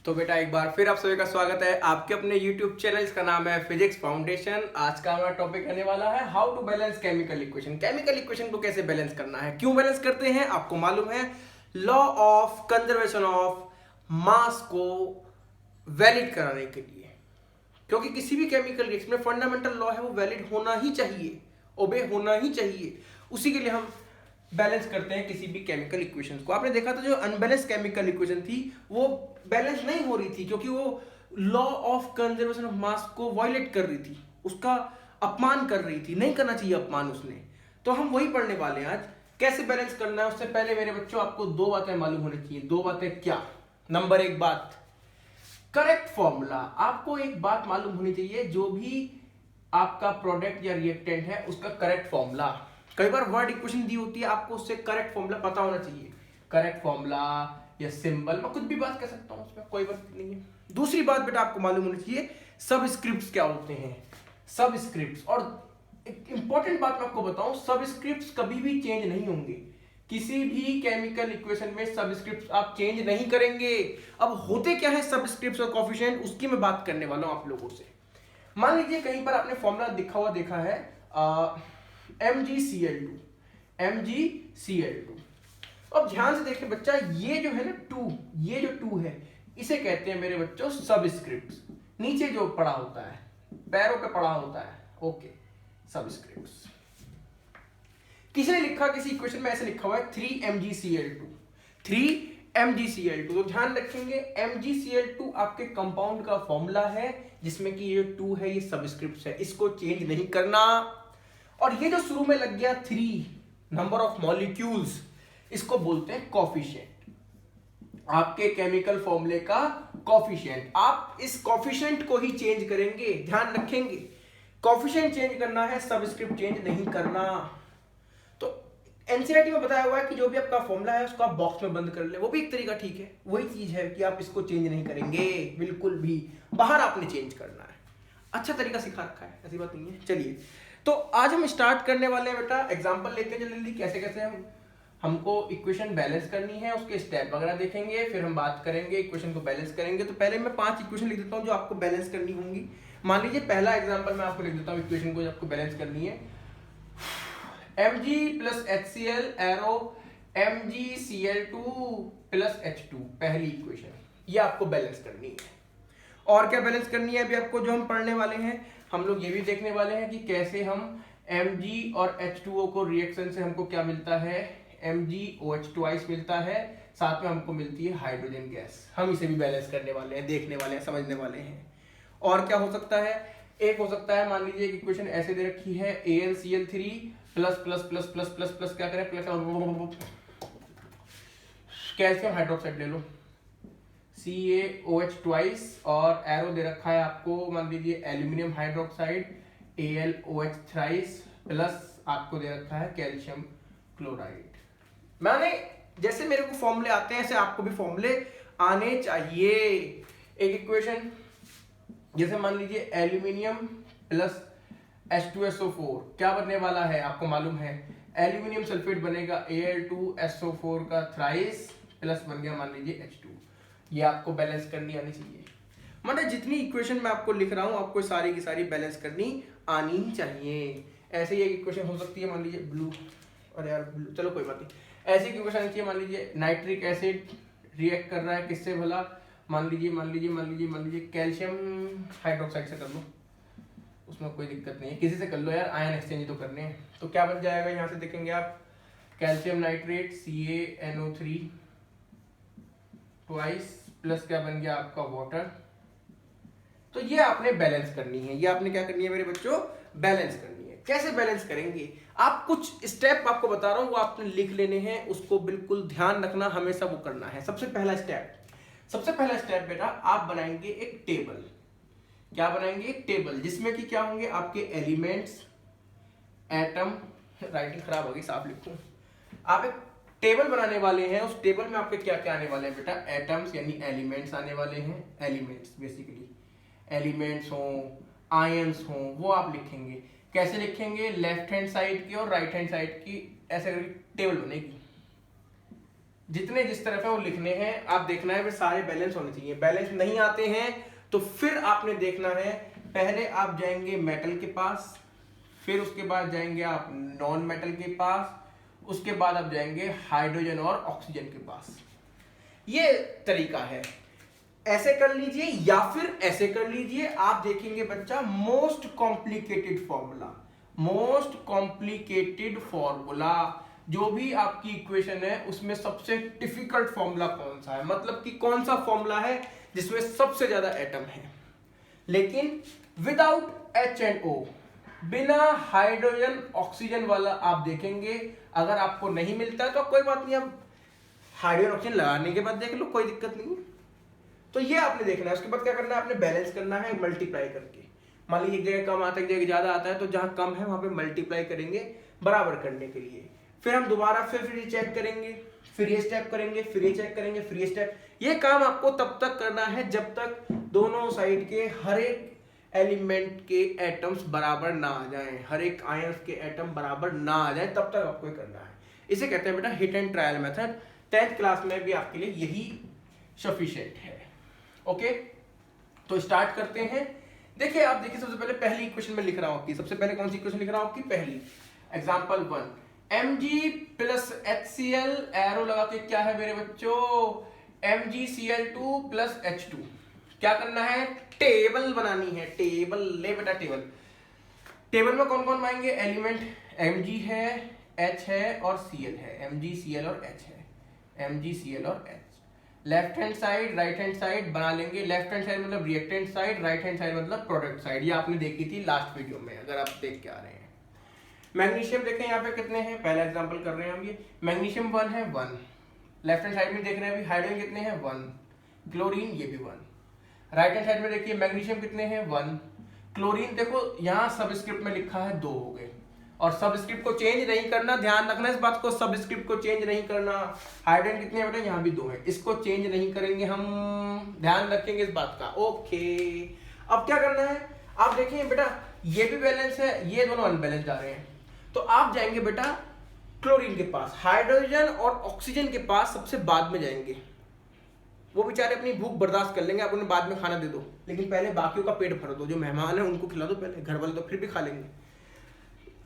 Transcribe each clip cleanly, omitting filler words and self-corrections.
तो बेटा एक बार फिर आप सभी का स्वागत है आपके अपने YouTube चैनल। इसका नाम है फिजिक्स फाउंडेशन। आज का हमारा टॉपिक रहने वाला है how to balance chemical equation. Chemical equation को कैसे बैलेंस करना है, क्यों बैलेंस करते हैं, आपको मालूम है। Law of conservation of mass को वैलिड कराने के लिए, क्योंकि किसी भी केमिकल रिएक्शन में फंडामेंटल लॉ है वो वैलिड होना ही चाहिए, ओबे होना ही चाहिए। उसी के लिए हम बैलेंस करते हैं किसी भी केमिकल इक्वेशन को। आपने देखा था जो अनबैलेंस केमिकल इक्वेशन थी वो बैलेंस नहीं हो रही थी, क्योंकि वो law of conservation of mass को वायलेट कर रही थी, उसका अपमान कर रही थी। नहीं करना चाहिए अपमान उसने। तो हम वही पढ़ने वाले हैं आज, कैसे बैलेंस करना है। उससे पहले मेरे बच्चों आपको दो बातें मालूम होनी चाहिए। दो बातें क्या? नंबर एक बात, करेक्ट फॉर्मूला। आपको एक बात मालूम होनी चाहिए, जो भी आपका प्रोडक्ट या रिएक्टेंट है उसका करेक्ट फॉर्मूला। कई बार वर्ड इक्वेशन दी होती है, आपको उससे करेक्ट फॉर्मूला पता होना चाहिए। करेक्ट फॉर्मूला या सिंबल, मैं कुछ भी बात कर सकता हूं, उसमें कोई बात नहीं है। दूसरी बात बेटा आपको मालूम होनी चाहिए, सबस्क्रिप्ट्स क्या होते हैं। सबस्क्रिप्ट्स, और एक इंपॉर्टेंट बात मैं आपको बताऊं, सबस्क्रिप्ट्स कभी भी चेंज नहीं होंगे। किसी भी केमिकल इक्वेशन में सबस्क्रिप्ट्स आप चेंज नहीं करेंगे। अब होते क्या है सबस्क्रिप्ट्स और कोफिशिएंट, उसकी मैं बात करने वाला हूं आप लोगों से। मान लीजिए कहीं पर आपने फॉर्मूला लिखा हुआ देखा है MgCl2, MgCl2। अब ध्यान से देखिए बच्चा, ये जो है ना टू, ये जो टू है इसे कहते हैं मेरे बच्चों सबस्क्रिप्ट्स। नीचे जो पड़ा होता है, पैरों पे पड़ा होता है, ओके, सबस्क्रिप्ट्स। किसी ने लिखा, किसी इक्वेशन में ऐसे लिखा हुआ है 3MgCl2, 3MgCl2। तो ध्यान रखेंगे MgCl2 आपके कंपाउंड का फॉर्मूला है, जिसमें कि ये 2 है, ये सबस्क्रिप्ट है, इसको चेंज नहीं करना। और ये जो शुरू में लग गया 3, नंबर ऑफ मॉलिक्यूल्स, इसको बोलते हैं कॉफिशिएंट, आपके केमिकल फॉर्मूले का कॉफिशिएंट। आप इस कॉफिशिएंट को ही चेंज करेंगे, ध्यान रखेंगे। कॉफिशिएंट चेंज करना है, सबस्क्रिप्ट चेंज नहीं करना। तो एनसीईआरटी में बताया हुआ है कि जो भी आपका फॉर्मूला है उसको आप बॉक्स में बंद कर ले, वो भी एक तरीका ठीक है। वही चीज है कि आप इसको चेंज नहीं करेंगे बिल्कुल भी, बाहर आपने चेंज करना है। अच्छा तरीका सिखा रखा है, ऐसी बात नहीं है। चलिए, तो आज हम स्टार्ट करने वाले हैं बेटा, एग्जांपल लेते हैं जल्दी जल्दी, कैसे कैसे हमको इक्वेशन बैलेंस करनी है, उसके स्टेप वगैरह देखेंगे, फिर हम बात करेंगे इक्वेशन को बैलेंस करेंगे। तो पहले मैं 5 इक्वेशन लिख देता हूं जो आपको बैलेंस करनी होंगी। मान लीजिए पहला एग्जांपल मैं आपको लिख देता हूं इक्वेशन को जो आपको बैलेंस करनी है। Mg plus HCl arrow MgCl2 plus H2, पहली इक्वेशन, ये आपको बैलेंस करनी है। और क्या बैलेंस करनी है अभी आपको, जो हम पढ़ने वाले हैं, हम लोग ये भी देखने वाले हैं कि कैसे हम Mg और H2O को रिएक्शन से हमको क्या मिलता है, MgOH ट्वाइस मिलता है, साथ में हमको मिलती है हाइड्रोजन गैस। हम इसे भी बैलेंस करने वाले हैं, देखने वाले हैं, समझने वाले हैं। और क्या हो सकता है, एक हो सकता है, मान लीजिए इक्वेशन ऐसे दे रखी है AlCl3 plus plus plus plus plus plus क्या करें, प्लस कैल्शियम हाइड्रोक्साइड ले लो, CaOH ट्वाइस, और एरो दे रखा है आपको, मान लीजिए aluminium hydroxide AlOH thrice, plus आपको दे रखा है कैल्शियम क्लोराइड। मैंने जैसे मेरे को फॉर्मूले आते हैं ऐसे आपको भी फॉर्मूले आने चाहिए। एक इक्वेशन जैसे मान लीजिए एल्यूमिनियम प्लस H2SO4 क्या बनने वाला है आपको मालूम है, एल्यूमिनियम सल्फेट बनेगा Al2SO4 का थ्राइस, प्लस बन गया मान लीजिए H2। ये आपको बैलेंस करनी आनी चाहिए। मतलब जितनी इक्वेशन मैं आपको लिख रहा हूं आपको सारी की सारी बैलेंस करनी आनी ही चाहिए। ऐसे ही एक इक्वेशन हो सकती है, मान लीजिए ब्लू, अरे यार ब्लू, चलो कोई बात नहीं। ऐसी इक्वेशन आनी चाहिए, मान लीजिए नाइट्रिक एसिड रिएक्ट कर रहा है किससे भला, मान लीजिए कैल्शियम हाइड्रोक्साइड से कर लो, उसमें कोई दिक्कत नहीं है, किसी से कर लो यार, आयन एक्सचेंज तो करने हैं। तो क्या बन जाएगा, यहाँ से देखेंगे आप, calcium nitrate CaNO3 twice, plus क्या बन गया आपका वाटर। तो ये आपने बैलेंस करनी है, ये आपने क्या करनी है मेरे बच्चों, बैलेंस करनी है। कैसे बैलेंस करेंगे, आप कुछ स्टेप आपको बता रहा हूं वो आपने लिख लेने हैं, उसको बिल्कुल ध्यान रखना, हमेशा वो करना है। सबसे पहला स्टेप बेटा, आप बनाएंगे एक टेबल। क्या बनाएंगे, एक टेबल, जिसमें कि क्या होंगे आपके एलिमेंट्स, एटम, राइटिंग खराब होगी, साफ लिखूं। आप एक टेबल बनाने वाले हैं, उस टेबल में आपके क्या क्या आने वाले हैं बेटा, एटम्स यानी एलिमेंट्स आने वाले हैं। एलिमेंट्स बेसिकली एलिमेंट्स हों, आयंस हों, वो आप लिखेंगे। कैसे लिखेंगे, लेफ्ट हैंड साइड की और राइट हैंड साइड की, ऐसे करके टेबल बनेगी। जितने जिस तरफ है वो लिखने हैं, आप देखना है फिर सारे बैलेंस होने चाहिए। बैलेंस नहीं आते हैं तो फिर आपने देखना है, पहले आप जाएंगे मेटल के पास, फिर उसके बाद जाएंगे आप नॉन मेटल के पास, उसके बाद आप जाएंगे हाइड्रोजन और ऑक्सीजन के पास। ये तरीका है, ऐसे कर लीजिए या फिर ऐसे कर लीजिए। आप देखेंगे बच्चा most complicated formula, most complicated formula, जो भी आपकी इक्वेशन है उसमें सबसे डिफिकल्ट फॉर्मूला कौन सा है, मतलब कि कौन सा फॉर्मूला है जिसमें सबसे ज्यादा एटम है, लेकिन विदाउट एच एंड ओ, बिना हाइड्रोजन ऑक्सीजन वाला आप देखेंगे। अगर आपको नहीं मिलता है तो कोई बात नहीं, आप हाइड्रोजन ऑक्सीजन लगाने के बाद देख लो, कोई दिक्कत नहीं। तो ये आपने देखना है। उसके बाद क्या करना है, आपने बैलेंस करना है मल्टीप्लाई करके। मान लीजिए एक जगह कम आता है, एक जगह ज्यादा आता है, तो जहां कम है वहां पे मल्टीप्लाई करेंगे बराबर करने के लिए। फिर हम दोबारा फिर ये चेक करेंगे, फिर ये स्टेप करेंगे, फिर ये चेक करेंगे, फिर ये स्टेप। ये काम आपको तब तक करना है जब तक दोनों साइड के हर एक एलिमेंट के एटम्स बराबर ना आ जाएं, हर एक आयंस के एटम बराबर ना आ जाए, तब तक आपको करना है। इसे कहते हैं बेटा hit and trial method. 10th class में भी आपके लिए यही सफिशिएंट है। ओके, तो स्टार्ट करते हैं। देखिए आप देखिए, सबसे पहले पहली इक्वेशन में लिख रहा हूं आपकी, सबसे पहले कौन सी इक्वेशन लिख रहा हूं आपकी, पहली example 1, Mg plus HCl, arrow लगा के क्या है मेरे बच्चों, MgCl2 प्लस H2। क्या करना है, टेबल बनानी है, टेबल ले बेटा टेबल। टेबल में कौन कौन पाएंगे एलिमेंट, Mg है, H है और Cl है, Mg Cl और H है, Mg Cl और H। Left hand side right hand side बना लेंगे। लेफ्ट हैंड साइड मतलब reactant side, right hand side मतलब प्रोडक्ट साइड। ये आपने देखी थी लास्ट वीडियो में, अगर आप देख के आ रहे हैं। मैग्नीशियम देखें यहाँ पे कितने हैं, पहला एग्जांपल कर रहे हैं हम। ये मैग्नीशियम 1 है, 1। लेफ्ट हैंड साइड में देख रहे हैं अभी हाइड्रोजन कितने हैं, 1। क्लोरीन ये भी 1। राइट हैंड साइड में देखिए मैग्नीशियम कितने हैं, 1। क्लोरीन देखो यहाँ सबस्क्रिप्ट में लिखा है 2 हो गए, और सबस्क्रिप्ट को चेंज नहीं करना, ध्यान रखना इस बात को, सबस्क्रिप्ट को चेंज नहीं करना। हाइड्रोजन कितने हैं बेटा, यहाँ भी 2 है, इसको चेंज नहीं करेंगे हम, ध्यान रखेंगे इस बात का। ओके, अब क्या करना है, आप देखिए बेटा ये भी बैलेंस है, ये दोनों अनबैलेंस जा रहे हैं, तो आप जाएंगे बेटा क्लोरीन के पास। हाइड्रोजन और ऑक्सीजन के पास सबसे बाद में जाएंगे, वो बेचारे अपनी भूख बर्दाश्त कर लेंगे, आप उन्हें बाद में खाना दे दो, लेकिन पहले बाकियों का पेट भर दो, जो मेहमान है उनको खिला दो पहले, घर वाले तो फिर भी खा लेंगे।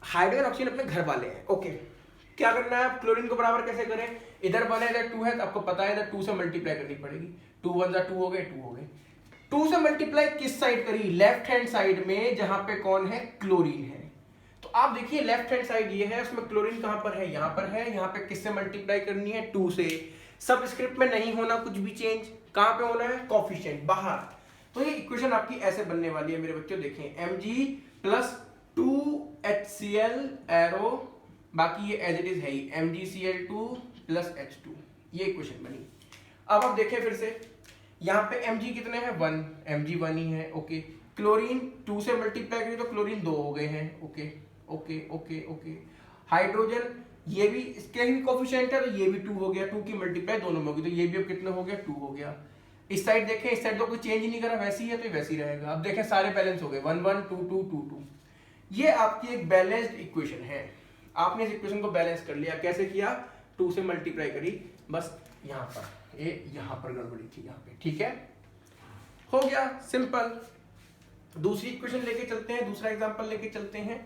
हाइड्रोजन ऑक्सीजन अपने घर वाले हैं। ओके, क्या करना है, आप क्लोरीन को बराबर कैसे करें, इधर 1 है इधर 2 है, तो आपको पता है इधर 2 से मल्टीप्लाई करनी पड़ेगी। 2 1 2 हो गए, 2 हो गए। 2 से मल्टीप्लाई किस साइड करी, लेफ्ट हैंड साइड में, जहां पे कौन है, क्लोरीन है। तो आप देखिए लेफ्ट हैंड साइड ये है, उसमें क्लोरीन कहां पर है, यहां पर है। यहाँ पे किससे मल्टीप्लाई करनी है, 2 से। सबस्क्रिप्ट में नहीं होना कुछ भी चेंज, कहां पे होना है, कोफिशिएंट बाहर। तो ये इक्वेशन आपकी ऐसे बनने वाली है मेरे बच्चों, देखें Mg प्लस 2HCl एरो, बाकी ये एज इट इज है ही, MgCl2 प्लस H2, ये इक्वेशन बनी। अब आप देखें फिर से, यहाँ पे Mg कितने हैं, 1, Mg 1 ही है। ओके, क्लोरीन 2 से मल्टीप्लाई करें तो क्लोरीन 2 हो गए हैं। Okay okay okay okay, hydrogen ये भी, इसके भी कोफिशिएंट है, तो ये भी 2 हो गया, 2 की मल्टीप्लाई दोनों में होगी, तो ये भी अब कितना हो गया, 2 हो गया। इस साइड देखें, इस साइड तो कोई चेंज नहीं करा, वैसी है तो वैसी रहेगा। अब देखें सारे बैलेंस हो गए, 1 1 2 2 2 2। ये आपकी एक बैलेंस्ड इक्वेशन है। आपने इस इक्वेशन को बैलेंस कर लिया, कैसे किया, 2 से मल्टीप्लाई करी, बस यहाँ पर ये, यहाँ पर गड़बड़ी थी यहाँ पे, ठीक है, हो गया सिंपल। दूसरी इक्वेशन लेके चलते हैं, दूसरा एग्जांपल लेके चलते हैं।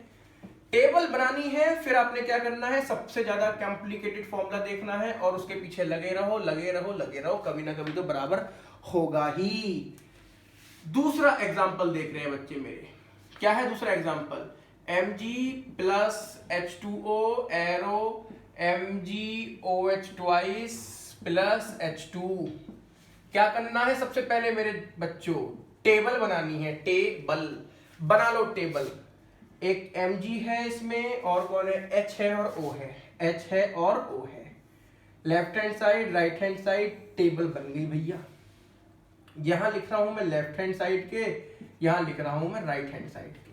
टेबल बनानी है, फिर आपने क्या करना है, सबसे ज्यादा कॉम्प्लिकेटेड फॉर्मूला देखना है और उसके पीछे लगे रहो लगे रहो लगे रहो, कभी ना कभी तो बराबर होगा ही। दूसरा एग्जांपल देख रहे हैं बच्चे मेरे, क्या है दूसरा example, Mg plus H2O arrow MgOH twice plus H2। क्या करना है, सबसे पहले मेरे बच्चों टेबल बनानी है, टेबल बना लो टेबल। एक Mg है इसमें, और कौन है, H है और O है, H है और O है। Left hand side right hand side table बन गई भैया। यहां लिख रहा हूं मैं लेफ्ट हैंड साइड के, यहां लिख रहा हूं मैं राइट हैंड साइड के।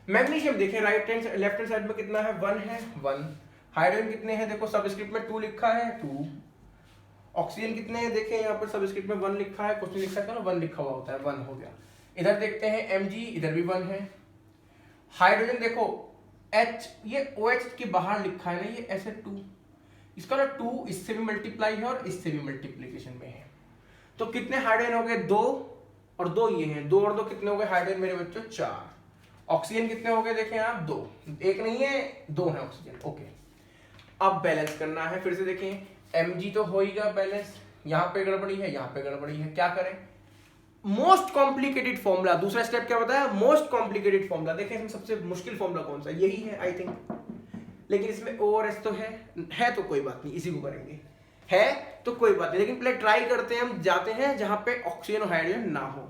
मैग्नीशियम देखें right hand left hand side में कितना है, 1 है, 1। हाइड्रोजन कितने हैं, देखो सबस्क्रिप्ट में 2 लिखा है, 2। ऑक्सीजन कितने हैं, देखें यहाँ पर सबस्क्रिप्ट में 1 लिखा है, कुछ नहीं लिखा है, 1 लिखा हुआ होता है, 1 हो गया। इधर देखते हैं Mg, इधर भी 1 है। हाइड्रोजन देखो H, ये OH के बाहर लिखा है ना, ये ऐसे 2, इसका ना 2 इससे भी मल्टीप्लाई है और इससे भी मल्टीप्लीकेशन में है। तो कितने हाइड्रोजन हो गए? 2 और 2 ये हैं, 2 और 2 कितने हो गए हाइड्रोजन मेरे बच्चों? 4। ऑक्सीजन कितने हो गए देखें आप? 2, एक नहीं है 2 है ऑक्सीजन। ओके, अब बैलेंस करना है। फिर से देखें, Mg तो हो ही गया बैलेंस, यहाँ पे गड़बड़ी है, यहाँ पे गड़बड़ी है, क्या करें? मोस्ट कॉम्प्लिकेटेड फॉर्मूला, दूसरा स्टेप क्या बताया? Most complicated formula. देखें इसमें सबसे मुश्किल फॉर्मूला कौन सा? यही है आई थिंक, लेकिन इसमें O और H तो है तो कोई बात नहीं, इसी को करेंगे। है तो कोई बात नहीं, लेकिन पहले ट्राई करते हैं। हम जाते हैं जहां पे ऑक्सीजन और हाइड्रोजन ना हो।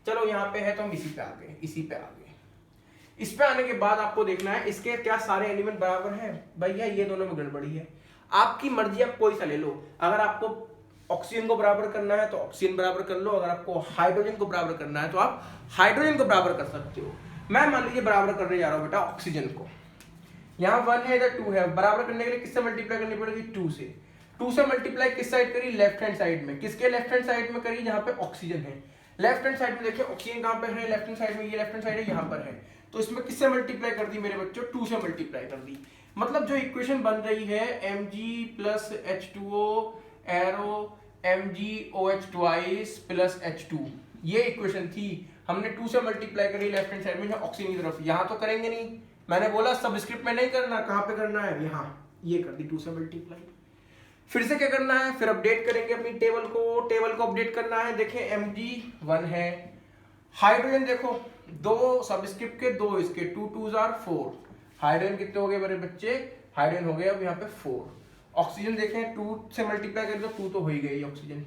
चलो यहाँ पे है तो हम इसी पे आ गए, इसी पे आ गए। इस पे आने के बाद आपको देखना है इसके क्या सारे एलिमेंट बराबर हैं। भैया ये दोनों में गड़बड़ी है। आपकी मर्जी, आप कोई सा ले लो। अगर आपको ऑक्सीजन को बराबर करना है तो ऑक्सीजन बराबर कर लो, अगर आपको हाइड्रोजन को बराबर करना है तो आप हाइड्रोजन को बराबर कर सकते हो। मैं मान लीजिए बराबर करने जा रहा हूँ बेटा ऑक्सीजन को। यहाँ 1 है, इधर 2 है। बराबर करने के लिए किससे मल्टीप्लाई करनी पड़ेगी? 2 से। 2 से मल्टीप्लाई किस साइड करी? लेफ्ट हैंड साइड में। किसके लेफ्ट हैंड साइड में करी? जहां पे ऑक्सीजन है। लेफ्ट हैंड साइड में देखिए ऑक्सीजन कहां पे है? लेफ्ट हैंड साइड में। ये लेफ्ट हैंड साइड है, यहां पर है। तो इसमें किससे मल्टीप्लाई कर दी मेरे बच्चों? 2 से मल्टीप्लाई कर दी। मतलब जो इक्वेशन बन रही है Mg plus H2O arrow MgOH twice plus H2, ये इक्वेशन थी। हमने 2 से मल्टीप्लाई करी लेफ्ट हैंड साइड में, ऑक्सीजन की तरफ। यहां तो करेंगे नहीं, मैंने बोला सबस्क्रिप्ट में नहीं करना। कहां पे करना है? यहाँ। ये कर दी 2 से मल्टीप्लाई। फिर से क्या करना है? फिर अपडेट करेंगे अपनी टेबल को। टेबल को अपडेट करना है। देखें Mg 1 है, हाइड्रोजन देखो 2 सबस्क्रिप्ट के 2 इसके, 2 2s are 4। हाइड्रोजन कितने हो गए मेरे बच्चे? हाइड्रोजन हो गए अब यहाँ पे 4। ऑक्सीजन देखें 2 से मल्टीप्लाई करें तो 2 तो हो ही गई ऑक्सीजन।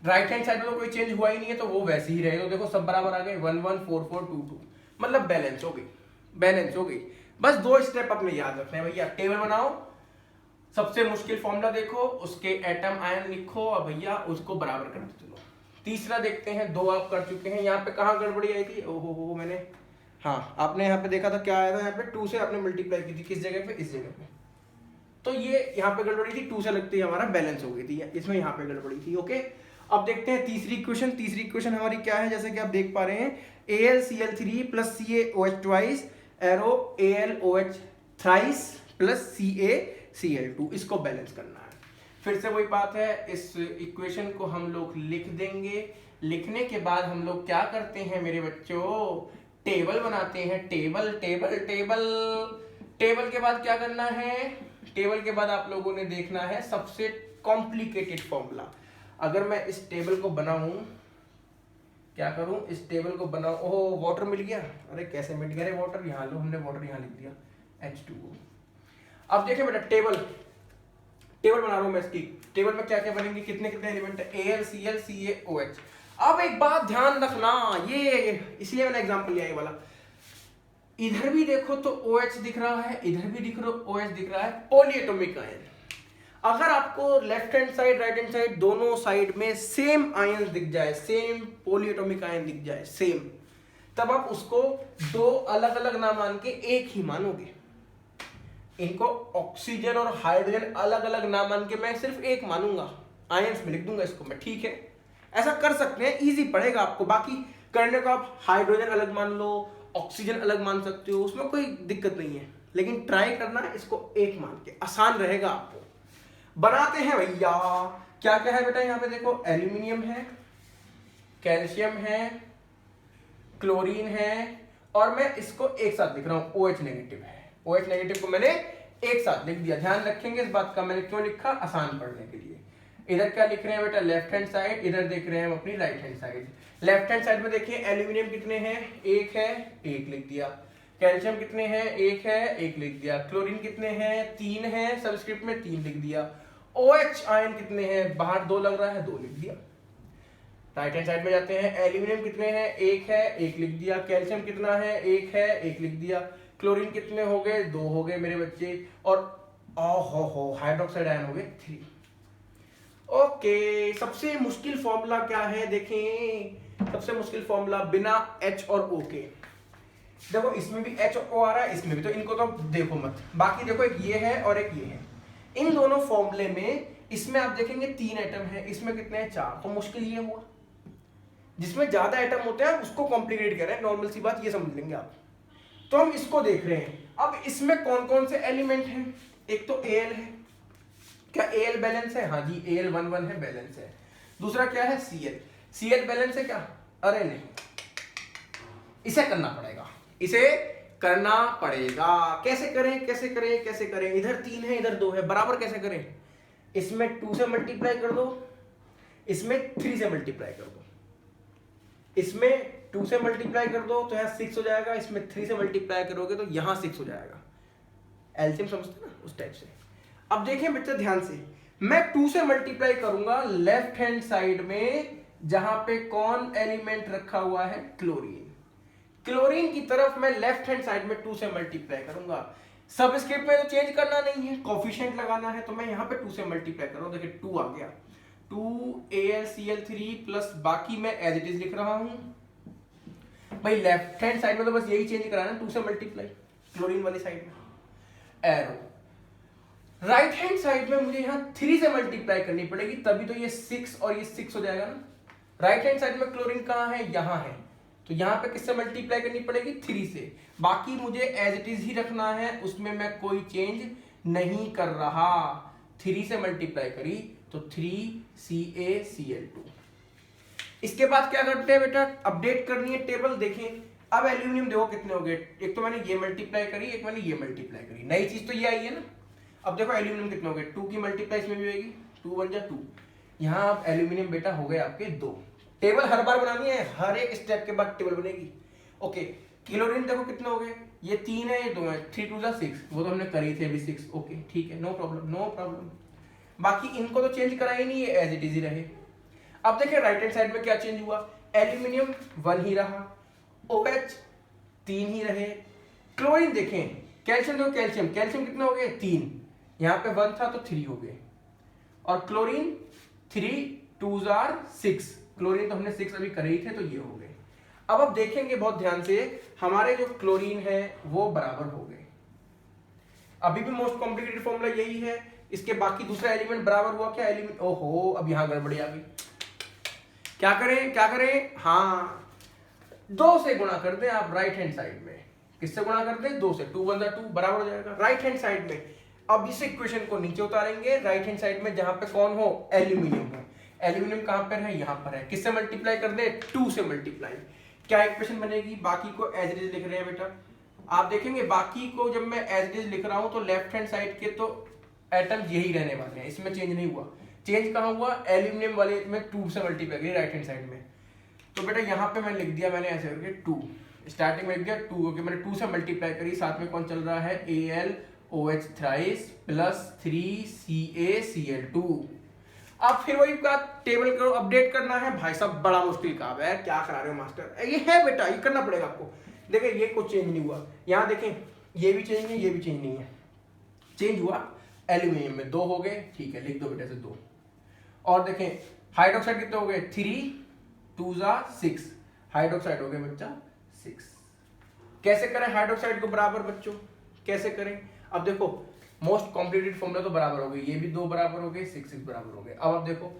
राइट हैंड साइड में तो कोई चेंज हुआ ही नहीं है, तो वो वैसे ही रहे। तो देखो सब बराबर आ गए, 1 1 4 4 2 2, मतलब बैलेंस हो गई। बैलेंस हो गई। बस 2 स्टेप अपने याद रखने हैं भैया। टेबल बनाओ, सबसे मुश्किल फॉर्मूला देखो, उसके एटम आयन लिखो और भैया उसको बराबर करते चलो। तीसरा देखते हैं, 2 आप कर चुके हैं। यहाँ पे कहाँ गड़बड़ी आई थी? ओहो मैंने, हाँ आपने यहाँ पे देखा था क्या आया था? यहाँ पे 2 से आपने मल्टीप्लाई की थी, किस जगह पे? इस जगह पे। तो ये यहाँ पे गड़बड़ी थी, 2 से लगते ही हमारा बैलेंस हो गई थी, इसमें यहाँ पे गड़बड़ी थी। ओके, अब देखते हैं तीसरी इक्वेशन। तीसरी इक्वेशन हमारी क्या है? जैसे कि आप देख पा रहे हैं, AlCl3 plus CaOH twice arrow AlOH thrice plus CaCl2, इसको बैलेंस करना है। फिर से वही बात है, इस इक्वेशन को हम लोग लिख देंगे। लिखने के बाद हम लोग क्या करते हैं मेरे बच्चों? टेबल बनाते हैं। टेबल टेबल टेबल टेबल के बाद क्या करना है? टेबल के बाद आप लोगों ने देखना है सबसे कॉम्प्लिकेटेड फॉर्मूला। अगर मैं इस टेबल को बनाऊं, क्या करूं? इस टेबल को बनाऊं। ओह वाटर मिल गया। अरे कैसे मिल गया रे वाटर? यहाँ लो, हमने वाटर यहाँ लिख दिया H2O। अब देखिए बेटा, टेबल बना रहा हूं मैं इसकी। टेबल में क्या क्या बनेंगे, कितने कितने एलिमेंट है? AlCl CaOH। अब एक बात ध्यान रखना, ये इसलिए मैंने एग्जांपल लिया ये वाला। इधर भी देखो तो OH दिख रहा है, इधर भी दिख रहा OH दिख रहा है, पॉलीएटॉमिक आयन। अगर आपको left hand side right hand side दोनों साइड में सेम आयन दिख जाए, सेम पॉलीएटॉमिक आयन दिख जाए, सेम, तब आप उसको 2 अलग अलग ना मान के एक ही मानोगे। इनको ऑक्सीजन और हाइड्रोजन अलग अलग ना मान के मैं सिर्फ एक मानूंगा, आयंस में लिख दूंगा इसको मैं, ठीक है? ऐसा कर सकते हैं, इजी पड़ेगा आपको। बाकी करने को आप हाइड्रोजन अलग मान लो, ऑक्सीजन अलग मान सकते हो, उसमें कोई दिक्कत नहीं है। लेकिन ट्राई करना है इसको एक मान के, आसान रहेगा आपको। बनाते हैं भैया। क्या क्या है बेटा? यहाँ पे देखो, एल्यूमिनियम है, कैल्शियम है, क्लोरीन है, और मैं इसको एक साथ लिख रहा हूं, OH नेगेटिव है। OH नेगेटिव को मैंने एक साथ लिख दिया। ध्यान रखेंगे इस बात का, मैंने क्यों लिखा? आसान पढ़ने के लिए। इधर क्या लिख रहे हैं बेटा? Left hand side. इधर देख रहे हैं हम अपनी right hand side. Left hand side में देखिए एल्यूमिनियम कितने हैं? 1 है, 1 लिख दिया। कैल्शियम कितने हैं? 1 है, 1 लिख दिया। क्लोरीन कितने हैं? 3 है, सबस्क्रिप्ट में 3 लिख दिया। OH आयन कितने हैं? बाहर 2 लग रहा है, 2 लिख दिया। राइट हैंड साइड में जाते हैं, एल्यूमिनियम कितने हैं? 1 है, 1 लिख दिया। कैल्शियम कितना है? 1 है, 1 लिख दिया। क्लोरीन कितने हो गए? 2 हो गए मेरे बच्चे। और हो हाइड्रोक्साइड आयन हो गए 3। ओके, सबसे मुश्किल फॉर्मूला क्या है? देखें, सबसे मुश्किल फॉर्मूला बिना H और O के। देखो इसमें भी H और O आ रहा है, इसमें भी, तो इनको तो देखो मत। बाकी देखो, एक ये है और एक ये है। इन दोनों फॉर्मूले में, इसमें आप देखेंगे 3 एटम है, इसमें कितने हैं? 4। तो मुश्किल ये हुआ, जिसमें ज्यादा एटम होते हैं उसको कॉम्प्लिकेट कर रहे हैं, नॉर्मल सी बात, ये समझ लेंगे आप। तो हम इसको देख रहे हैं। अब इसमें कौन कौन से एलिमेंट हैं? एक तो Al है, क्या Al बैलेंस है? हाँ जी, Al11 है, बैलेंस है। दूसरा क्या है? Cl बैलेंस है क्या? अरे नहीं, इसे करना पड़ेगा, इसे करना पड़ेगा। कैसे करें, कैसे करें, कैसे करें? इधर 3 है, इधर 2 है, बराबर कैसे करें? इसमें 2 से मल्टीप्लाई कर दो, इसमें 3 से मल्टीप्लाई कर दो। इसमें 2 से मल्टीप्लाई कर दो तो यहाँ 6 हो जाएगा, इसमें 3 से मल्टीप्लाई करोगे तो यहाँ 6 हो जाएगा। एलसीएम समझते ना, उस टाइप से। अब देखिए बच्चा ध्यान से, मैं 2 से मल्टीप्लाई करूंगा लेफ्ट हैंड साइड में, जहां पे कौन एलिमेंट रखा हुआ है? क्लोरीन। क्लोरीन की तरफ मैं लेफ्ट हैंड साइड में 2 से मल्टीप्लाई करूंगा। सबस्क्रिप्ट में तो चेंज करना नहीं है, कोफिशिएंट लगाना है, तो मैं यहाँ पे 2 से मल्टीप्लाई कर रहा हूं। देखिए 2 आ गया, 2AlCl3 प्लस बाकी मैं एज इट इज लिख रहा हूं भाई। लेफ्ट हैंड साइड में तो बस यही चेंज कराना, 2 से मल्टीप्लाई क्लोरीन वाली साइड में, एरो। राइट हैंड साइड में मुझे यहाँ 3 से मल्टीप्लाई करनी पड़ेगी, तभी तो ये 6 और ये 6 हो जाएगा ना। राइट हैंड साइड में क्लोरीन कहाँ है? यहाँ है, तो यहाँ पे किससे मल्टीप्लाई करनी पड़ेगी? 3 से। बाकी मुझे एज इट इज ही रखना है, उसमें मैं कोई चेंज नहीं कर रहा। 3 से मल्टीप्लाई करी तो 3CaCl2। इसके बाद क्या करते हैं बेटा? अपडेट करनी है टेबल। देखें अब एल्यूमिनियम देखो कितने हो गए, एक तो मैंने ये मल्टीप्लाई करी, एक मैंने ये मल्टीप्लाई करी, नई चीज तो ये आई है ना। अब देखो एल्यूमिनियम कितने हो गए, 2 की मल्टीप्लाई इसमें भी होगी, 2 1 जा 2। यहाँ अब एल्यूमिनियम बेटा हो गए आपके 2। टेबल हर बार बनानी है, हर एक स्टेप के बाद टेबल बनेगी। ओके, क्लोरीन देखो कितने हो गए, ये 3 है, ये 2 है, 3 2 जा 6, वो तो हमने करी थे अभी 6। ओके ठीक है, नो प्रॉब्लम, नो प्रॉब्लम। बाकी इनको तो चेंज करा ही नहीं, ये एज इट इज ही रहे। अब देखिए राइट हैंड साइड में क्या चेंज हुआ, एल्यूमिनियम 1 ही रहा, OH 3 ही रहे। क्लोरीन देखें, कैल्शियम देखो, कैल्शियम कितने हो गए? 3, यहाँ पे 1 था तो 3 हो गए, और क्लोरीन 3 2 जार 6, क्लोरीन तो हमने 6 अभी करे ही थे तो ये हो गए। अब देखेंगे बहुत ध्यान से, हमारे जो क्लोरीन है वो बराबर हो गए। अभी भी मोस्ट कॉम्प्लिकेटेड फॉर्मूला यही है, इसके बाकी दूसरा एलिमेंट बराबर हुआ क्या? एलिमेंट, ओहो अब यहां गड़बड़ी आ गई। क्या करें, क्या करें? हाँ, 2 से गुणा कर दें आप राइट हैंड साइड में। किससे गुणा कर दें? 2 से, 2 1 जा 2 बराबर हो जाएगा राइट हैंड साइड में। अब इस इक्वेशन को नीचे उतारेंगे राइट हैंड साइड में, जहां पे कौन हो? एल्यूमिनियम हो। एल्यूमिनियम कहां पर है? यहां पर है। किससे मल्टीप्लाई कर दे? 2 से मल्टीप्लाई। क्या इक्वेशन बनेगी? बाकी को एज इट इज लिख रहे हैं बेटा, आप देखेंगे बाकी को जब मैं एज इट इज लिख रहा हूं तो लेफ्ट हैंड साइड के तो एटम यही रहने वाले हैं, इसमें चेंज नहीं हुआ। चेंज कहां हुआ? एल्यूमिनियम वाले में 2 से मल्टीप्लाई करी राइट हैंड साइड में, तो बेटा यहाँ पे मैंने लिख दिया, मैंने ऐसे करके 2 स्टार्टिंग में लिख दिया 2, क्योंकि मैंने 2 से मल्टीप्लाई करी। साथ में कौन चल रहा है? AlOH thrice plus 3CaCl2। अब फिर वही बात, टेबल को अपडेट करना है। भाई साहब बड़ा मुश्किल काम है, क्या करा रहे हो मास्टर? ये है बेटा, ये करना पड़ेगा आपको। देखिए ये कुछ चेंज नहीं हुआ, यहाँ देखें ये भी चेंज नहीं, ये भी चेंज नहीं है। चेंज हुआ एल्यूमिनियम में 2 हो गए, ठीक है लिख दो बेटा से 2। और देखें हाइड्रोक्साइड कितने हो गए? 3 2 जा 6, हाइड्रोक्साइड हो गए बच्चा 6। कैसे करें हाइड्रोक्साइड को बराबर बच्चों? कैसे करें? अब देखो मोस्ट कॉम्प्लिकेटेड फॉर्मूला तो बराबर हो गई, ये भी 2 बराबर हो गए, 6 6 बराबर हो गए। अब आप देखो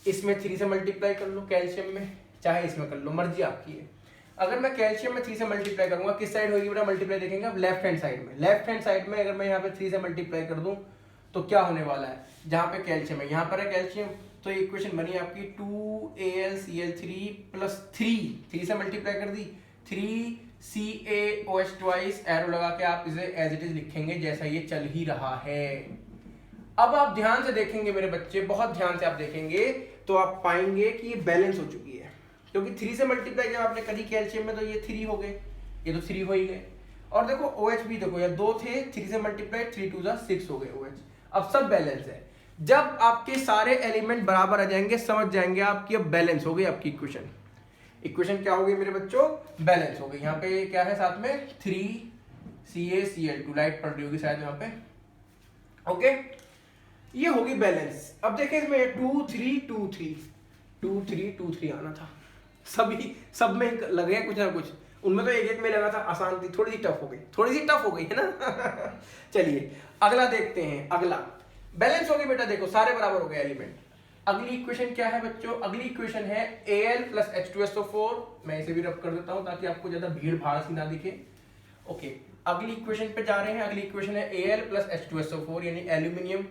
इसमें 3 से मल्टीप्लाई कर लो कैल्शियम में, चाहे इसमें कर लो, मर्जी आपकी है। अगर मैं कैल्शियम में 3 से मल्टीप्लाई करूंगा, किस साइड होगी बेटा मल्टीप्लाई? देखेंगे अब लेफ्ट हैंड साइड में। लेफ्ट हैंड साइड में अगर मैं यहाँ पे 3 से मल्टीप्लाई कर दूं तो क्या होने वाला है? जहां पे कैल्शियम है यहाँ पर है कैल्शियम, तो ये इक्वेशन बनी आपकी 2AlCl3 प्लस 3 से मल्टीप्लाई कर दी, 3CaOH ट्वाइस, एरो लगा के आप इसे एज इट इज लिखेंगे जैसा ये चल ही रहा है। अब आप ध्यान से देखेंगे मेरे बच्चे, बहुत ध्यान से आप देखेंगे तो आप पाएंगे कि ये बैलेंस हो चुकी है, क्योंकि 3 से मल्टीप्लाई जब आपने करी कैल्शियम में तो ये 3 हो गए, ये तो 3 हो ही गए। और देखो OH भी देखो, यार 2 थे, 3 से मल्टीप्लाई 3 2 जा 6 हो गए OH। अब सब बैलेंस है। जब आपके सारे एलिमेंट बराबर आ जाएंगे, समझ जाएंगे आप कि अब बैलेंस हो गई आपकी इक्वेशन। इक्वेशन क्या हो गई मेरे बच्चों? बैलेंस हो गई। यहाँ पे क्या है साथ में? 3CaCl2, लाइट पड़ रही होगी शायद यहाँ पे। ओके, ये होगी बैलेंस। अब देखिए इसमें 2 3 2 3 2 3 2 3 आना था, सभी सब में लग गया कुछ ना कुछ, उनमें तो एक एक में लगा था, आसान थी, थोड़ी सी टफ हो गई, थोड़ी सी टफ हो गई है ना। चलिए अगला देखते हैं। अगला बैलेंस हो गई बेटा, देखो सारे बराबर हो गए एलिमेंट। अगली इक्वेशन क्या है बच्चों? अगली इक्वेशन है Al प्लस H2SO4। मैं इसे भी रब कर देता हूं ताकि आपको ज्यादा भीड़ भाड़ सी ना दिखे। ओके, अगली इक्वेशन पे जा रहे हैं। अगली इक्वेशन है Al प्लस H2SO4, यानी एल्यूमिनियम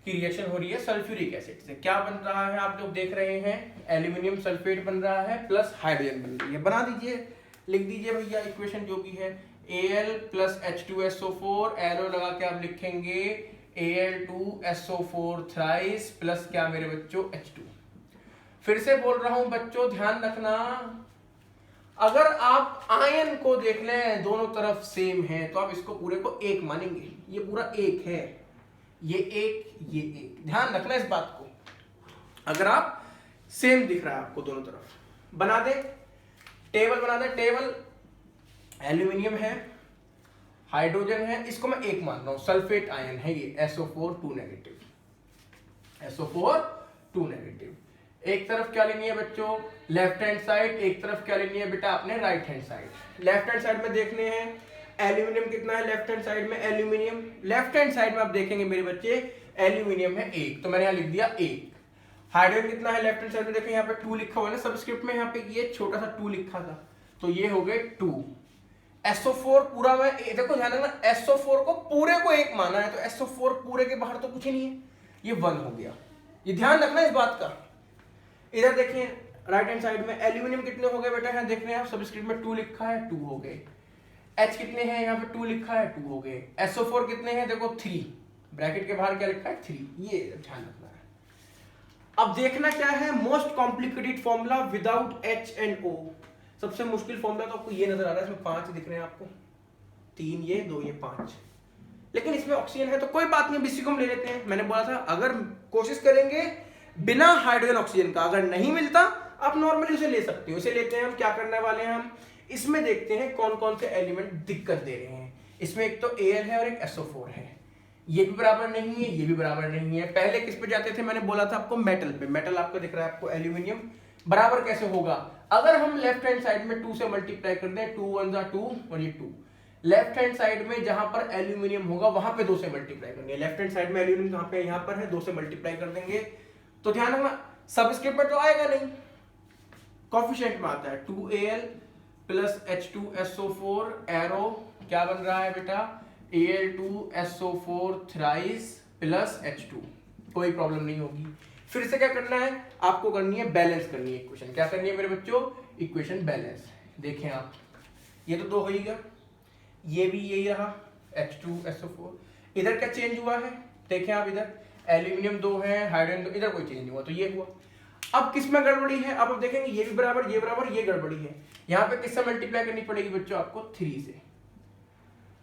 की रिएक्शन हो रही है सल्फ्यूरिक एसिड से। क्या बन रहा है आप लोग देख रहे हैं, एल्यूमिनियम सल्फेट बन रहा है प्लस हाइड्रोजन बन रही है। बना दीजिए, लिख दीजिए भैया इक्वेशन जो भी है, Al प्लस H2SO4 एरो लगा के आप लिखेंगे Al2SO4 थ्राइस प्लस क्या मेरे बच्चों H2। फिर से बोल रहा हूं बच्चों ध्यान रखना, अगर आप आयन को देख लें दोनों तरफ सेम है तो आप इसको पूरे को एक मानेंगे, ये पूरा एक है, ये एक ये एक, ध्यान रखना इस बात को। अगर आप सेम दिख रहा है आपको दोनों तरफ, बना दे टेबल, बना दे टेबल। एल्यूमिनियम है, हाइड्रोजन है, इसको मैं एक मान रहा हूं, सल्फेट आयन है ये SO4 2 नेगेटिव, SO4 2 नेगेटिव। एक तरफ क्या लेनी है बच्चों, लेफ्ट हैंड साइड, एक तरफ क्या लेनी है बेटा आपने, right hand side. Left hand side में देखने हैं एल्यूमिनियम कितना है, लेफ्ट हैंड साइड में एल्यूमिनियम, लेफ्ट हैंड साइड में आप देखेंगे मेरे बच्चे एल्यूमिनियम है एक, तो मैंने यहां लिख दिया एक। हाइड्रोजन कितना है लेफ्ट हैंड साइड में, देखें यहाँ पे 2 लिखा हुआ है ना सबस्क्रिप्ट में, यहाँ पे ये छोटा सा 2 लिखा था, तो ये हो गए 2। SO4 पूरा में देखो ध्यान रखना, SO4 को पूरे को एक माना है, तो SO4 पूरे के बाहर तो कुछ ही नहीं है, ये 1 हो गया, ये ध्यान रखना इस बात का। इधर देखिए राइट हैंड साइड में एल्यूमिनियम कितने हो गए बेटा, यहाँ देख रहे हैं आप सबस्क्रिप्ट में 2 लिखा है, 2 हो गए। H कितने हैं, यहाँ पे 2 लिखा है, 2 हो गए। SO4 कितने हैं, देखो 3, ब्रैकेट के बाहर क्या लिखा है 3, ये ध्यान रखना है। अब देखना क्या है, most complicated formula without H and O। सबसे मुश्किल फॉर्मूला तो आपको ये नजर आ रहा है, इसमें 5 दिख रहे हैं आपको, 3 ये 2 ये 5, लेकिन इसमें ऑक्सीजन है तो कोई बात नहीं, इसी को हम ले लेते हैं। मैंने बोला था अगर कोशिश करेंगे बिना हाइड्रोजन ऑक्सीजन का, अगर नहीं मिलता आप नॉर्मली उसे ले सकते हो, इसे लेते हैं हम। क्या करने वाले हैं हम, इसमें देखते हैं कौन कौन से एलिमेंट दिक्कत दे रहे हैं। इसमें एक तो Al है और एक SO4 है, ये भी बराबर नहीं है, ये भी बराबर नहीं है। पहले किस पे जाते थे, मैंने बोला था आपको मेटल पे, मेटल आपको दिख रहा है आपको एल्यूमिनियम, बराबर कैसे होगा, अगर हम लेफ्ट हैंड साइड में 2 से मल्टीप्लाई कर दें, 2 1 जा 2 और ये 2, लेफ्ट हैंड साइड में जहां पर एल्यूमिनियम होगा वहां पे 2 से मल्टीप्लाई करेंगे। लेफ्ट हैंड साइड में एल्यूमिनियम कहां पे, यहां पर है, 2 से मल्टीप्लाई कर देंगे, तो ध्यान रखना सबस्क्रिप्ट में तो आएगा नहीं, कोफिशिएंट में आता है 2Al प्लस H2SO4 एरो, क्या बन रहा है बेटा Al2SO4 थ्राइस प्लस H2, कोई प्रॉब्लम नहीं होगी। फिर से क्या करना है आपको, करनी है बैलेंस करनी है इक्वेशन। क्या करनी है मेरे बच्चों, इक्वेशन बैलेंस। देखें आप, ये तो 2 हो ही गया, ये भी यही रहा H2SO4, इधर क्या चेंज हुआ है, देखें आप इधर एल्यूमिनियम 2 है, हाइड्रोजन 2, इधर कोई चेंज नहीं हुआ, तो ये हुआ। अब किसमें गड़बड़ी है, अब आप देखेंगे ये भी बराबर, ये बराबर, ये गड़बड़ी है। यहाँ पे किससे मल्टीप्लाई करनी पड़ेगी बच्चों आपको, 3 से।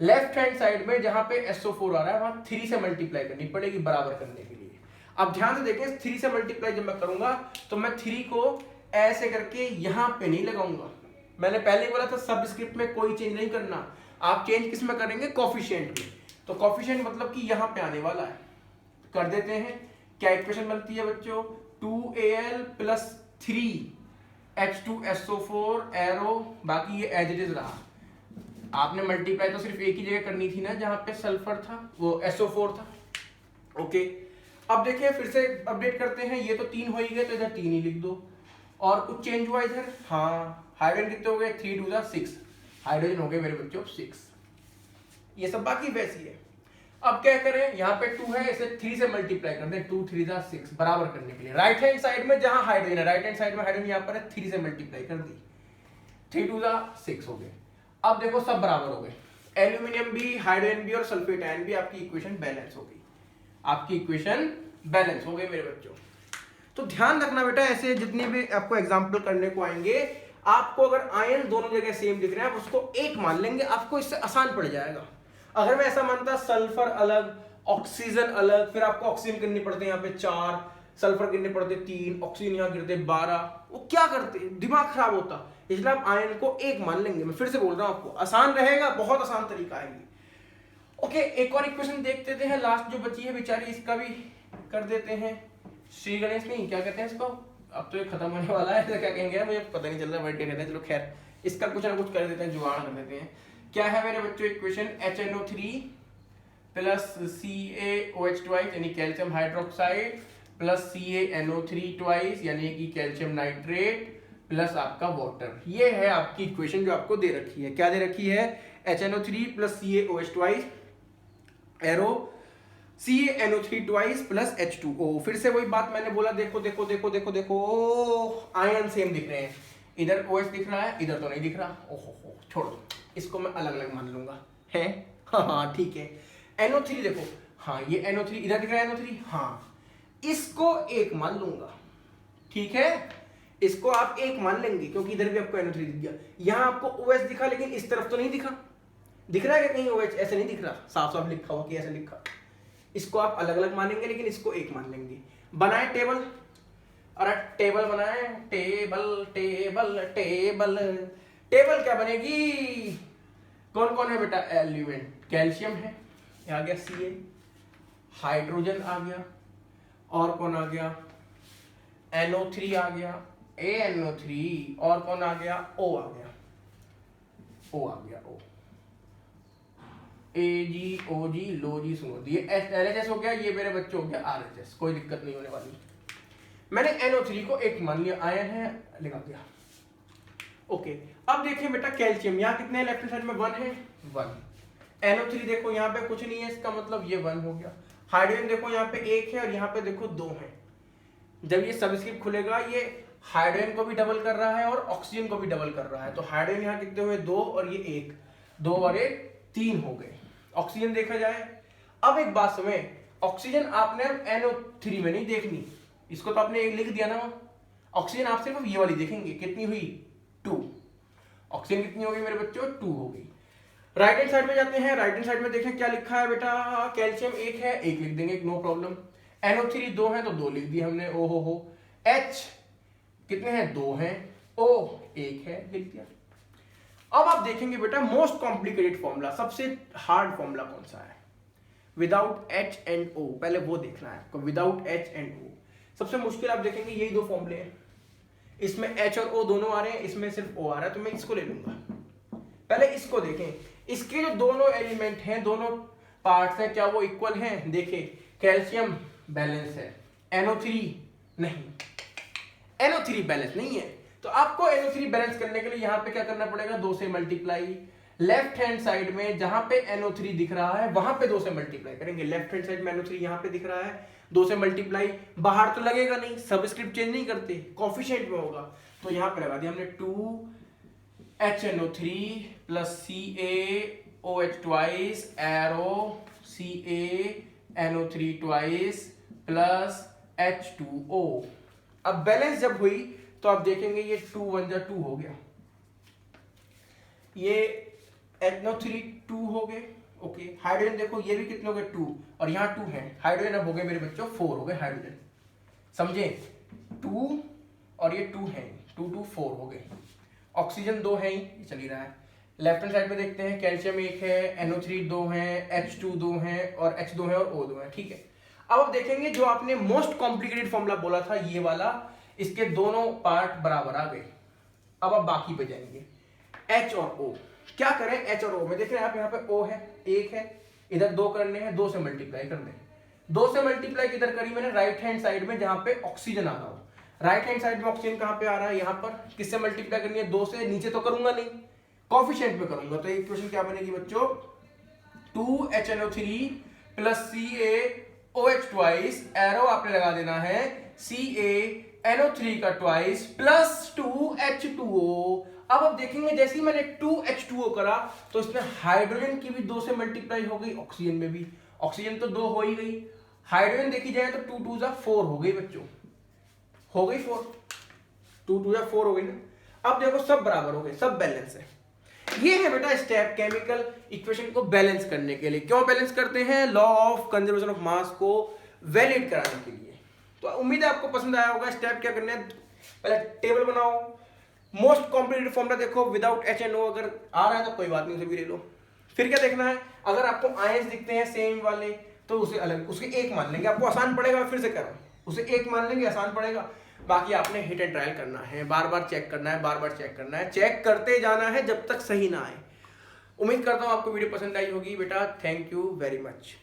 लेफ्ट हैंड साइड में जहां पे SO4 आ रहा है वहां 3 से मल्टीप्लाई करनी पड़ेगी बराबर करने के लिए। अब ध्यान से देखें, 3 से मल्टीप्लाई जब मैं करूंगा तो मैं 3 को ऐसे करके यहां पे नहीं लगाऊंगा, मैंने पहले ही बोला था सबस्क्रिप्ट में कोई चेंज नहीं करना, आप चेंज किस में करेंगे, कोफिशिएंट में। तो कोफिशिएंट मतलब कि यहां पे आने वाला है, कर देते हैं। क्या इक्वेशन बनती है बच्चों, 2Al प्लस 3H2SO4 एरो, बाकी ये एज इट इज रहा। आपने मल्टीप्लाई तो सिर्फ एक ही जगह करनी थी ना, जहां पे सल्फर था, वो SO4 था। ओके, अब देखिए फिर से अपडेट करते हैं, ये तो 3 हो ही गए, तो इधर 3 ही लिख दो। और कुछ चेंज हुआ इधर, हाँ हाइड्रोजन कितने हो गए, 3 2 6, हाइड्रोजन हो गए मेरे बच्चों 6, ये सब बाकी वैसी है। अब क्या करें, यहाँ पे 2 है, इसे 3 से मल्टीप्लाई कर दें, 2 3 6 बराबर करने के लिए। राइट हैंड साइड में जहां हाइड्रोजन है, राइट हैंड साइड में हाइड्रोजन यहाँ पर है, 3 से मल्टीप्लाई कर दी, 3 2 6 हो गए। अब देखो सब बराबर हो गए, एल्यूमिनियम भी, हाइड्रोजन भी और सल्फेट आयन भी, आपकी इक्वेशन बैलेंस हो गई, आपकी इक्वेशन बैलेंस हो गई मेरे बच्चों। तो ध्यान रखना बेटा, ऐसे जितने भी आपको एग्जाम्पल करने को आएंगे, आपको अगर आयन दोनों जगह सेम दिख रहे हैं आप उसको एक मान लेंगे, आपको इससे आसान पड़ जाएगा। अगर मैं ऐसा मानता सल्फर अलग ऑक्सीजन अलग, फिर आपको ऑक्सीजन गिनने पड़ते हैं यहाँ पे 4, सल्फर गिनने पड़ते 3, ऑक्सीजन यहाँ गिरते 12, वो क्या करते, दिमाग खराब होता। इसलिए आप आयन को एक मान लेंगे, मैं फिर से बोल रहा हूँ आपको, आसान रहेगा, बहुत आसान तरीका है ये। ओके, एक और इक्वेशन देख लेते हैं, लास्ट जो बची है बेचारी, इसका भी कर देते हैं। श्री गणेश नहीं, क्या कहते हैं इसको, अब तो ये खत्म होने वाला है, तो क्या कहेंगे मुझे पता नहीं चल रहा, वर्ड क्या कहते हैं, चलो खैर इसका कुछ ना कुछ कर देते हैं, जुगाड़ कर देते हैं। क्या है मेरे बच्चों equation, HNO3 plus CaOH twice यानी calcium hydroxide plus CaNO3 twice यानी कि कैल्शियम नाइट्रेट प्लस आपका वाटर। ये है आपकी इक्वेशन जो आपको दे रखी है। क्या दे रखी है, HNO3 plus CaOH twice arrow CaNO3 twice plus H2O। फिर से वही बात मैंने बोला, देखो देखो देखो देखो देखो, आयन सेम दिख रहे हैं, इधर OH दिख रहा है, इधर तो नहीं दिख रहा। ओहो, छोड़ो, इसको मैं अलग अलग मान लूंगा, है हाँ ठीक है। NO3 देखो, हाँ ये NO3 इधर दिख रहा है, NO3, हाँ इसको एक मान लूंगा, ठीक है, इसको आप एक मान लेंगे क्योंकि इधर भी आपको NO3 दिख गया। यहां आपको OH दिखा लेकिन इस तरफ तो नहीं दिखा, दिख रहा है क्या कहीं OH? ऐसे नहीं दिख रहा, साफ साफ लिखा हुआ कि ऐसे लिखा। इसको आप अलग अलग मानेंगे लेकिन इसको एक मान लेंगे। बनाए टेबल, अरे टेबल बनाए, टेबल टेबल टेबल, टेबल क्या बनेगी? कौन कौन है बेटा एलिमेंट? कैल्शियम है, आ गया Ca, हाइड्रोजन आ गया, और कौन आ गया? NO3 आ गया, ANO3, और कौन आ गया? O आ गया, O आ गया, O, AgOg लोजी सुनो, ये LHS हो गया, ये मेरे बच्चे हो गया RHS, कोई दिक्कत नहीं होने वाली। मैंने NO3 को एक मान लिया, आयन है, लिखा दिया। ओके, अब देखिए बेटा कैल्शियम, यहाँ कितने हैं? लेफ्ट साइड में 1 है, 1। NO3 देखो यहाँ पे कुछ नहीं है, इसका मतलब ये 1 हो गया। हाइड्रोजन देखो यहाँ पे 1 है और यहाँ पे देखो 2 है। जब ये सबस्क्रिप्ट खुलेगा ये हाइड्रोजन को भी डबल कर रहा है और ऑक्सीजन को भी डबल कर रहा है, तो हाइड्रोजन यहाँ कितने हुए? 2 और ये 1, 2 और 1 3 हो गए। ऑक्सीजन देखा जाए, अब एक बात समझ, ऑक्सीजन आपने NO3 में नहीं देखनी, इसको तो आपने एक लिख दिया ना। ऑक्सीजन आप सिर्फ ये वाली देखेंगे, कितनी हुई? 2। ऑक्सीजन कितनी हो गई मेरे बच्चों? 2 हो गई। राइट हैंड साइड में जाते हैं, राइट हैंड साइड में देखें क्या लिखा है बेटा? कैल्शियम 1 है, 1 लिख देंगे, नो प्रॉब्लम। NO3 2 है तो 2 लिख दिए हमने, ओ हो। H कितने हैं? 2 हैं, O 1 है, लिख दिया। अब आप देखेंगे बेटा मोस्ट कॉम्प्लिकेटेड फॉर्मूला, सबसे हार्ड फॉर्मूला कौन सा है? विदाउट H एंड O, पहले वो देखना है आपको, विदाउट H एंड O। सबसे मुश्किल आप देखेंगे यही 2 फॉर्मूले हैं, इसमें H और O दोनों आ रहे हैं, इसमें सिर्फ O आ रहा है, तो मैं इसको ले लूंगा। पहले इसको देखें, इसके जो दोनों एलिमेंट हैं, दोनों पार्ट्स हैं, क्या वो इक्वल हैं? देखिए कैल्शियम बैलेंस है, NO3 नहीं, NO3 बैलेंस नहीं है, तो आपको NO3 बैलेंस करने के लिए यहां पे क्या करना पड़ेगा? 2 से मल्टीप्लाई। लेफ्ट हैंड साइड में जहां पे NO3 दिख रहा है वहां पे 2 से मल्टीप्लाई करेंगे। लेफ्ट हैंड साइड में NO3 यहां पे दिख रहा है, 2 से मल्टीप्लाई, बाहर तो लगेगा नहीं, सबस्क्रिप्ट चेंज नहीं करते, कोफिशिएंट में होगा, तो यहां पे लगा दिया हमने 2HNO3 plus CaOH twice arrow CaNO3 twice plus H2O। अब बैलेंस जब हुई तो आप देखेंगे ये 2 1 जा 2 हो गया, ये NO3 2 हो गए। ओके, हाइड्रोजन देखो ये भी कितने हो गए? 2, और यहाँ 2 है, हाइड्रोजन अब हो गए मेरे बच्चों 4 हो गए हाइड्रोजन, समझे? 2 और ये 2 है, 2 2 4 हो गए। ऑक्सीजन 2 है, ये चल ही रहा है। लेफ्ट हैंड साइड में देखते हैं, कैल्शियम 1 है, NO3 2 है, H2 2 है, और H 2 है और O 2 है, ठीक है। अब आप देखेंगे जो आपने मोस्ट कॉम्प्लिकेटेड फॉर्मूला बोला था ये वाला, इसके दोनों पार्ट बराबर आ गए। अब आप बाकी पे जाएंगे, H और O क्या करें? H और O में देख रहे हैं आप, यहाँ पे O है, 1 है, इधर 2 करने हैं, 2 से मल्टीप्लाई कर दें। 2 से मल्टीप्लाई किधर करी मैंने? राइट हैंड साइड में, जहां पे ऑक्सीजन आ रहा हो। राइट हैंड साइड में ऑक्सीजन कहां पे आ रहा है? यहाँ पर। किससे मल्टीप्लाई करनी है? 2 से। नीचे तो करूंगा नहीं, कोफिशिएंट में करूंगा, तो इक्वेशन क्या बनेगी बच्चों? 2HNO3 plus CaOH twice, arrow आपने लगा देना है CaNO3 का ट्वाइस प्लस 2H2O। अब आप देखेंगे जैसे ही मैंने 2H2O करा तो इसमें हाइड्रोजन की भी 2 से मल्टीप्लाई हो गई, ऑक्सीजन में भी। ऑक्सीजन तो 2 हो ही गई, हाइड्रोजन देखी जाए तो 2 2 जा 4 हो गई बच्चों, हो गई 4, 2 2 जा 4 हो गई ना। अब देखो सब बराबर हो गए, सब बैलेंस है। ये है बेटा स्टेप केमिकल इक्वेशन को बैलेंस करने के लिए। क्यों बैलेंस करते हैं? Law of conservation of mass को वैलिड कराने के लिए। तो उम्मीद है आपको पसंद आया होगा। स्टेप क्या करना है? पहले टेबल बनाओ, मोस्ट कॉम्प्लिकेटेड फॉर्मूला देखो, विदाउट H and O अगर आ रहा है तो कोई बात नहीं, उसे भी ले लो। फिर क्या देखना है? अगर आपको आयंस दिखते हैं सेम वाले तो उसे अलग, उसके एक मान लेंगे, आपको आसान पड़ेगा। फिर से करो, उसे एक मान लेंगे, आसान पड़ेगा। बाकी आपने हिट एंड ट्रायल करना है, बार बार चेक करना है, बार बार चेक करना है, चेक करते जाना है जब तक सही ना आए। उम्मीद करता हूँ आपको वीडियो पसंद आई होगी बेटा। Thank you very much.